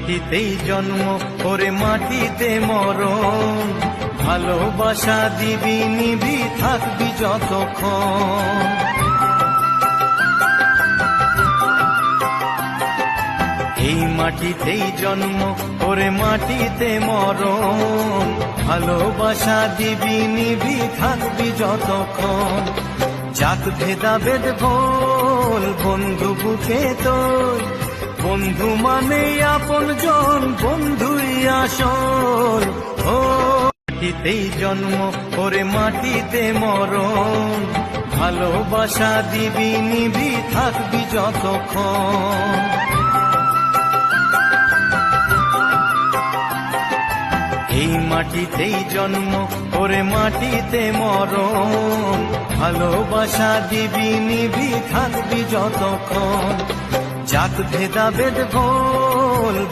মাটিতেই জন্ম ওরে মাটিতে মরণ, ভালোবাসা দিবি নিবি থাকবি যতক্ষণ। এই মাটিতেই জন্ম ওরে মাটিতে মরণ, ভালোবাসা দিবি নিবি থাকবি যতক্ষণ। যাক ভেদাভেদ ভোল বন্ধু বুকে তোর, বন্ধু মানে আপন জন, বন্ধুই আসল। ও মাটিতেই জন্ম ওরে মাটিতে মরণ, ভালোবাসা দিবি নিবি থাকবি যতক্ষণ। এই মাটিতেই জন্ম ওরে মাটিতে মরণ, ভালোবাসা দিবি নিবি থাকবি যতক্ষণ। জাত ভেদাভেদ ভোল